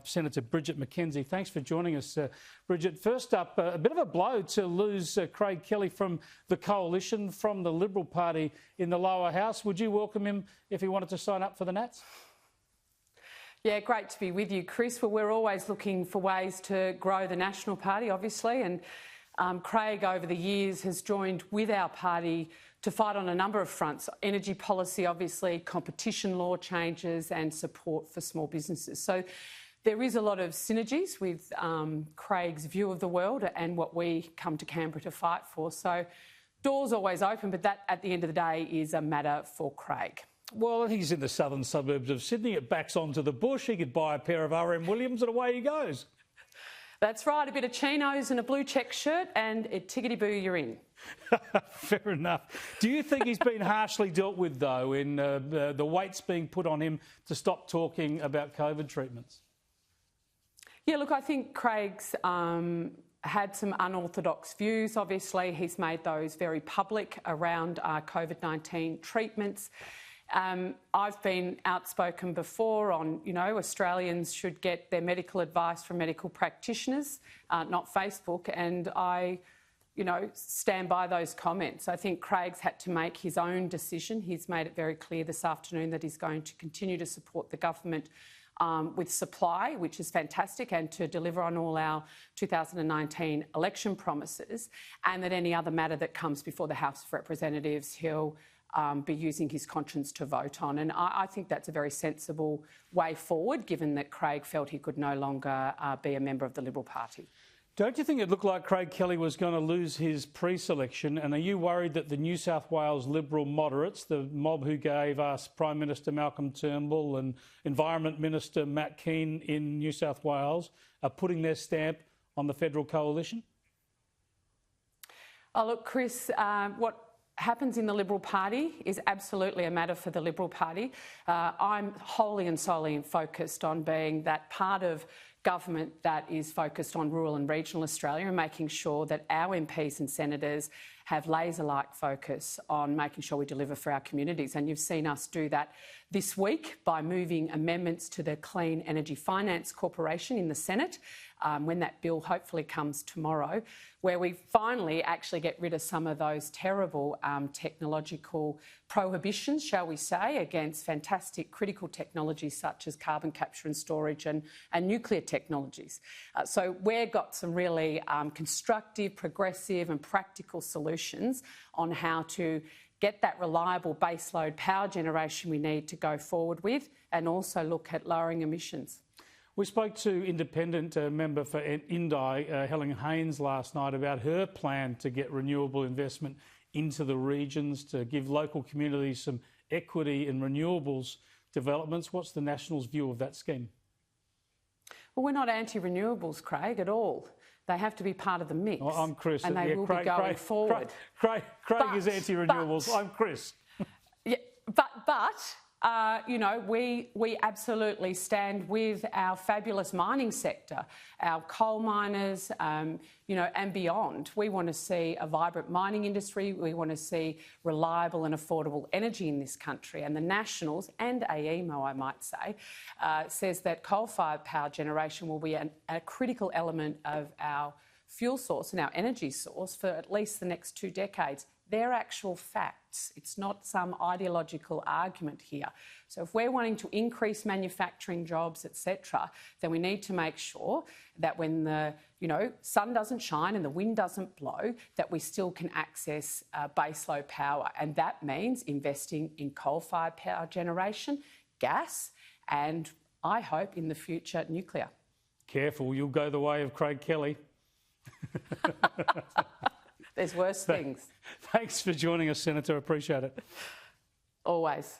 Senator Bridget McKenzie. Thanks for joining us, Bridget. First up, a bit of a blow to lose Craig Kelly from the coalition, from the Liberal Party in the lower house. Would you welcome him if he wanted to sign up for the Nats? Yeah, great to be with you, Chris. Well, we're always looking for ways to grow the National Party, obviously, and Craig over the years has joined with our party to fight on a number of fronts: energy policy, obviously, competition law changes and support for small businesses. So there is a lot of synergies with Craig's view of the world and what we come to Canberra to fight for. So doors always open, but that at the end of the day is a matter for Craig. Well, I think he's in the southern suburbs of Sydney. It backs onto the bush. He could buy a pair of RM Williams and away he goes. That's right, a bit of chinos and a blue check shirt and tickety-boo, you're in. Fair enough. Do you think he's been harshly dealt with, though, in the weight's being put on him to stop talking about COVID treatments? Yeah, look, I think Craig's had some unorthodox views. Obviously, he's made those very public around COVID-19 treatments. I've been outspoken before on, Australians should get their medical advice from medical practitioners, not Facebook, and I, stand by those comments. I think Craig's had to make his own decision. He's made it very clear this afternoon that he's going to continue to support the government with supply, which is fantastic, and to deliver on all our 2019 election promises, and that any other matter that comes before the House of Representatives, he'll be using his conscience to vote on. And I think that's a very sensible way forward, given that Craig felt he could no longer be a member of the Liberal Party. Don't you think it looked like Craig Kelly was going to lose his pre-selection? And are you worried that the New South Wales Liberal moderates, the mob who gave us Prime Minister Malcolm Turnbull and Environment Minister Matt Keane in New South Wales, are putting their stamp on the federal coalition? Oh, look, Chris, what happens in the Liberal Party is absolutely a matter for the Liberal Party. I'm wholly and solely focused on being that part of government that is focused on rural and regional Australia and making sure that our MPs and senators have laser-like focus on making sure we deliver for our communities. And you've seen us do that this week by moving amendments to the Clean Energy Finance Corporation in the Senate, when that bill hopefully comes tomorrow, where we finally actually get rid of some of those terrible technological prohibitions, shall we say, against fantastic critical technologies such as carbon capture and storage and nuclear technologies. So we've got some really constructive, progressive and practical solutions on how to get that reliable baseload power generation we need to go forward with, and also look at lowering emissions. We spoke to independent member for Indi, Helen Haynes, last night about her plan to get renewable investment into the regions, to give local communities some equity in renewables developments. What's the Nationals' view of that scheme? Well, we're not anti-renewables, Craig, at all. They have to be part of the mix. Well, I'm Chris. And they will be going forward. Craig is anti-renewables. I'm Chris. Yeah, we absolutely stand with our fabulous mining sector, our coal miners, and beyond. We want to see a vibrant mining industry. We want to see reliable and affordable energy in this country. And the Nationals, and AEMO, I might say, says that coal-fired power generation will be a critical element of our fuel source and our energy source for at least the next 2 decades. They're actual facts. It's not some ideological argument here. So if we're wanting to increase manufacturing jobs, etc., then we need to make sure that when the sun doesn't shine and the wind doesn't blow, that we still can access baseload power. And that means investing in coal-fired power generation, gas, and I hope in the future, nuclear. Careful, you'll go the way of Craig Kelly. There's worse things. Thanks for joining us, Senator. Appreciate it. Always.